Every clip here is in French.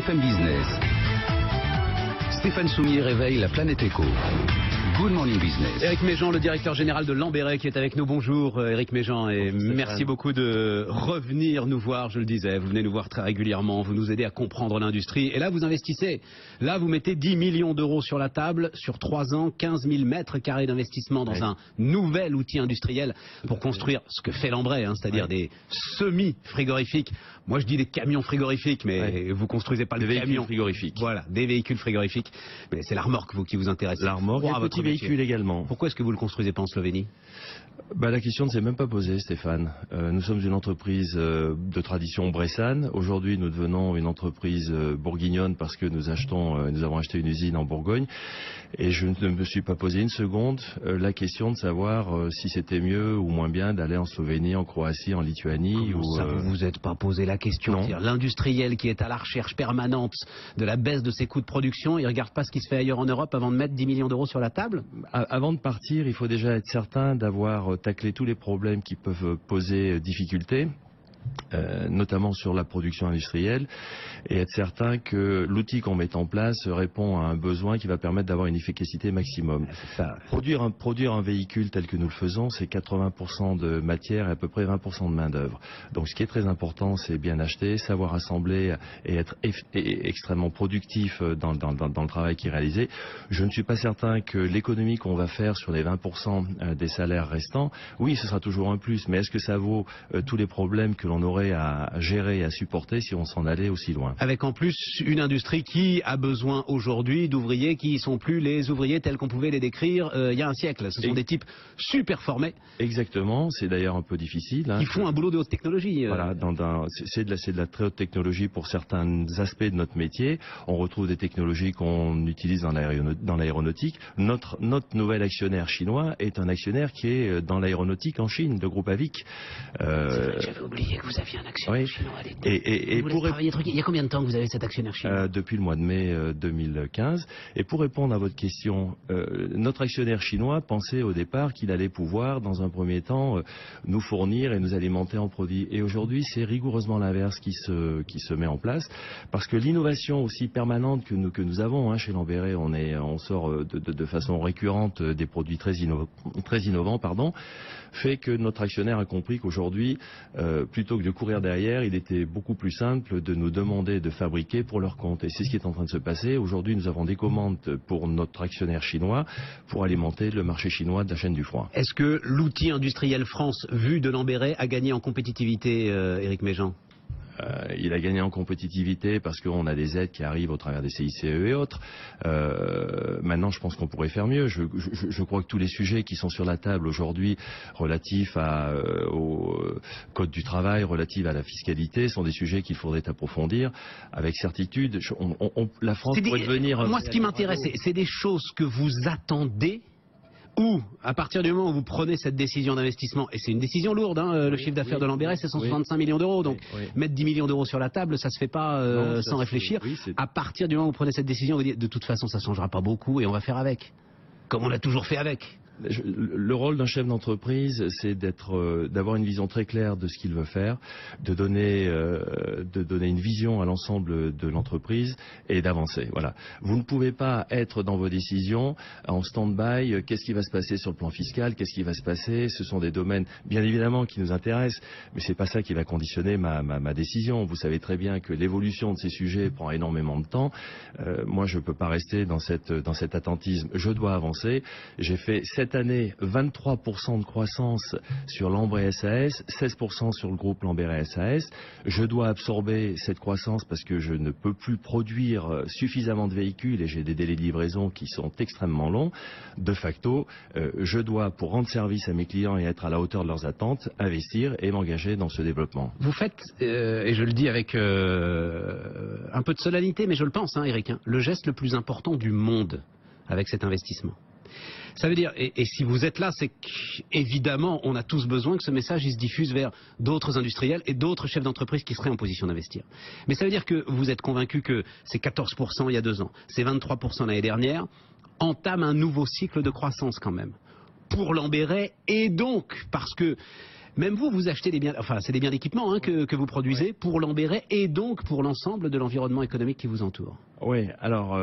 BFM Business. Stéphane Soumier réveille la planète éco. Good Morning Business. Éric Méjean, le directeur général de Lamberet, qui est avec nous. Bonjour Éric Méjean, et merci beaucoup de revenir nous voir. Je le disais, vous venez nous voir très régulièrement, vous nous aidez à comprendre l'industrie. Et là, vous investissez. Là, vous mettez 10 millions d'euros sur la table, sur 3 ans, 15 000 mètres carrés d'investissement dans un nouvel outil industriel pour construire ce que fait Lamberet, c'est-à-dire des semi-frigorifiques. Moi, je dis des camions frigorifiques, mais vous construisez pas des camions frigorifiques. Voilà, des véhicules frigorifiques. Mais c'est la remorque qui vous intéresse. La remorque et petit véhicule également. Pourquoi est-ce que vous le construisez pas en Slovénie? La question ne s'est même pas posée, Stéphane. Nous sommes une entreprise de tradition bressane. Aujourd'hui, nous devenons une entreprise bourguignonne parce que nous avons acheté une usine en Bourgogne. Et je ne me suis pas posé une seconde la question de savoir si c'était mieux ou moins bien d'aller en Slovénie, en Croatie, en Lituanie. Comment ça, vous vous êtes pas posé la question? L'industriel qui est à la recherche permanente de la baisse de ses coûts de production, il regarde pas ce qui se fait ailleurs en Europe avant de mettre 10 millions d'euros sur la table? Avant de partir, il faut déjà être certain d'avoir taclé tous les problèmes qui peuvent poser difficulté. Notamment sur la production industrielle, et être certain que l'outil qu'on met en place répond à un besoin qui va permettre d'avoir une efficacité maximum. Produire un véhicule tel que nous le faisons, c'est 80% de matière et à peu près 20% de main d'œuvre. Donc ce qui est très important, c'est bien acheter, savoir assembler et être extrêmement productif dans le travail qui est réalisé. Je ne suis pas certain que l'économie qu'on va faire sur les 20% des salaires restants, oui, ce sera toujours un plus, mais est-ce que ça vaut tous les problèmes que l'on aurait à gérer et à supporter si on s'en allait aussi loin? Avec en plus une industrie qui a besoin aujourd'hui d'ouvriers qui ne sont plus les ouvriers tels qu'on pouvait les décrire il y a un siècle. Ce sont des types super formés. Exactement, c'est d'ailleurs un peu difficile. Qui font un boulot de haute technologie. Voilà, c'est de la très haute technologie pour certains aspects de notre métier. On retrouve des technologies qu'on utilise dans l'aéronautique. Notre nouvel actionnaire chinois est un actionnaire qui est dans l'aéronautique en Chine, le groupe Avic. J'avais oublié que vous aviez un actionnaire chinois. Il y a combien de temps que vous avez cet actionnaire chinois? Depuis le mois de mai 2015. Et pour répondre à votre question, notre actionnaire chinois pensait au départ qu'il allait pouvoir, dans un premier temps, nous fournir et nous alimenter en produits. Et aujourd'hui, c'est rigoureusement l'inverse qui se met en place, parce que l'innovation aussi permanente que nous avons chez Lamberet, on sort de façon récurrente des produits très innovants, fait que notre actionnaire a compris qu'aujourd'hui, plutôt que de courir derrière, il était beaucoup plus simple de nous demander de fabriquer pour leur compte. Et c'est ce qui est en train de se passer. Aujourd'hui, nous avons des commandes pour notre actionnaire chinois pour alimenter le marché chinois de la chaîne du froid. Est-ce que l'outil industriel France, vu de Lamberet, a gagné en compétitivité, Éric Méjean? Il a gagné en compétitivité parce qu'on a des aides qui arrivent au travers des CICE et autres. Maintenant, je pense qu'on pourrait faire mieux. Je crois que tous les sujets qui sont sur la table aujourd'hui, relatifs au code du travail, relatifs à la fiscalité, sont des sujets qu'il faudrait approfondir avec certitude. La France pourrait devenir... Moi, ce qui m'intéresse, c'est des choses que vous attendez, ou, à partir du moment où vous prenez cette décision d'investissement, et c'est une décision lourde, le chiffre d'affaires de Lamberet, c'est 165 millions d'euros, donc mettre 10 millions d'euros sur la table, ça se fait pas sans réfléchir. À partir du moment où vous prenez cette décision, vous dites, de toute façon, ça changera pas beaucoup, et on va faire avec, comme on a toujours fait avec. Le rôle d'un chef d'entreprise, c'est d'avoir une vision très claire de ce qu'il veut faire, de donner une vision à l'ensemble de l'entreprise et d'avancer. Voilà. Vous ne pouvez pas être dans vos décisions en stand-by. Qu'est-ce qui va se passer sur le plan fiscal? Qu'est-ce qui va se passer? Ce sont des domaines, bien évidemment, qui nous intéressent, mais c'est pas ça qui va conditionner ma décision. Vous savez très bien que l'évolution de ces sujets prend énormément de temps. Moi, je peux pas rester dans cet attentisme. Je dois avancer. J'ai fait cette année 23% de croissance sur Lamberet SAS, 16% sur le groupe Lamberet SAS. Je dois absorber cette croissance parce que je ne peux plus produire suffisamment de véhicules et j'ai des délais de livraison qui sont extrêmement longs. De facto, je dois, pour rendre service à mes clients et être à la hauteur de leurs attentes, investir et m'engager dans ce développement. Vous faites, et je le dis avec un peu de solennité, mais je le pense, Éric, le geste le plus important du monde avec cet investissement. Ça veut dire, et si vous êtes là, c'est qu'évidemment, on a tous besoin que ce message il se diffuse vers d'autres industriels et d'autres chefs d'entreprise qui seraient en position d'investir. Mais ça veut dire que vous êtes convaincu que ces 14% il y a 2 ans, ces 23% l'année dernière, entament un nouveau cycle de croissance quand même, pour Lamberet, et donc, parce que Même vous achetez des biens, enfin c'est des biens d'équipement que vous produisez pour Lambéret et donc pour l'ensemble de l'environnement économique qui vous entoure. Oui, alors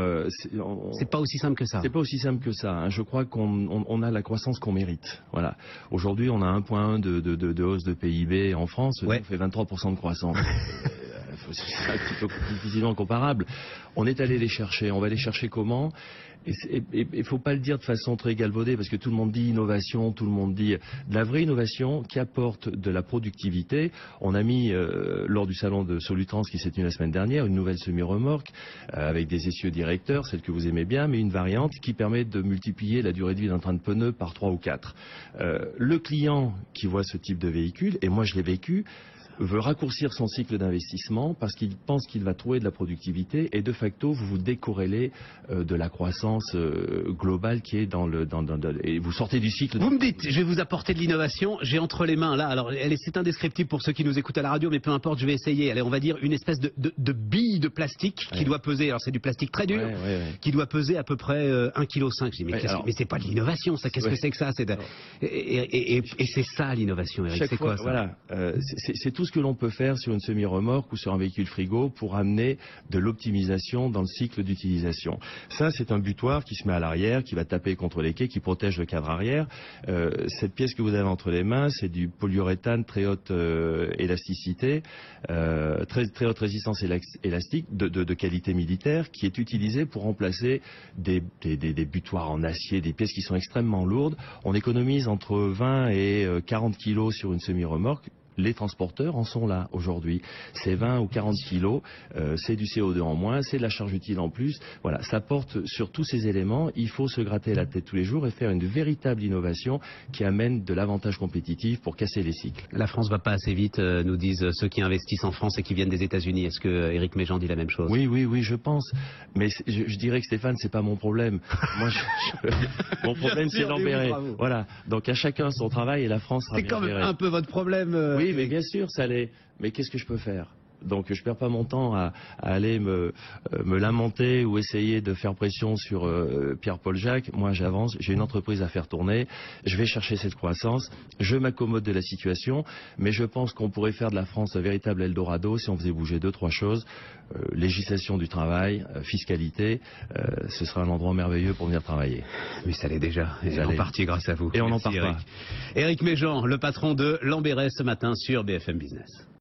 c'est pas aussi simple que ça. C'est pas aussi simple que ça. Hein. Je crois qu'on a la croissance qu'on mérite. Voilà. Aujourd'hui, on a 1,1 de hausse de PIB en France. Ouais. On fait 23% de croissance. C'est un petit peu difficilement comparable. On est allé les chercher. On va les chercher comment ? Et il ne faut pas le dire de façon très galvaudée, parce que tout le monde dit innovation, tout le monde dit de la vraie innovation qui apporte de la productivité. On a mis, lors du salon de Solutrans qui s'est tenu la semaine dernière, une nouvelle semi-remorque avec des essieux directeurs, celle que vous aimez bien, mais une variante qui permet de multiplier la durée de vie d'un train de pneus par 3 ou 4. Le client qui voit ce type de véhicule, et moi je l'ai vécu, veut raccourcir son cycle d'investissement parce qu'il pense qu'il va trouver de la productivité et de facto vous vous décorrélez de la croissance globale qui est et vous sortez du cycle. Vous me dites, je vais vous apporter de l'innovation, j'ai entre les mains là, alors c'est indescriptible pour ceux qui nous écoutent à la radio, mais peu importe, je vais essayer. Allez, on va dire une espèce de bille de plastique qui doit peser, alors c'est du plastique très dur, qui doit peser à peu près 1,5 kg. Je dis, mais c'est pas de l'innovation ça, qu'est-ce que c'est que ça? Et c'est ça l'innovation, Eric, c'est quoi ça? Voilà, c'est tout ce que l'on peut faire sur une semi-remorque ou sur un véhicule frigo pour amener de l'optimisation dans le cycle d'utilisation. Ça, c'est un butoir qui se met à l'arrière, qui va taper contre les quais, qui protège le cadre arrière. Cette pièce que vous avez entre les mains, c'est du polyuréthane très haute élasticité, très haute résistance élastique de qualité militaire, qui est utilisé pour remplacer des butoirs en acier, des pièces qui sont extrêmement lourdes. On économise entre 20 et 40 kilos sur une semi-remorque. Les transporteurs en sont là aujourd'hui. C'est 20 ou 40 kilos, c'est du CO2 en moins, c'est de la charge utile en plus. Voilà, ça porte sur tous ces éléments. Il faut se gratter la tête tous les jours et faire une véritable innovation qui amène de l'avantage compétitif pour casser les cycles. La France va pas assez vite, nous disent ceux qui investissent en France et qui viennent des États-Unis. Est-ce que Éric Méjean dit la même chose? Oui, je pense. Mais je dirais que Stéphane, c'est pas mon problème. Moi, mon problème, c'est Lambéret. Voilà. Donc à chacun son travail et la France sera bien gérée. C'est quand même un peu votre problème. Oui, mais bien sûr, ça l'est. Mais qu'est-ce que je peux faire? Donc je perds pas mon temps à aller me lamenter ou essayer de faire pression sur Pierre-Paul Jacques. Moi j'avance, j'ai une entreprise à faire tourner, je vais chercher cette croissance, je m'accommode de la situation, mais je pense qu'on pourrait faire de la France un véritable Eldorado si on faisait bouger 2-3 choses. Législation du travail, fiscalité, ce sera un endroit merveilleux pour venir travailler. Mais ça l'est déjà, et en partie grâce à vous. Et on n'en part pas. Éric Méjean, le patron de Lambéret ce matin sur BFM Business.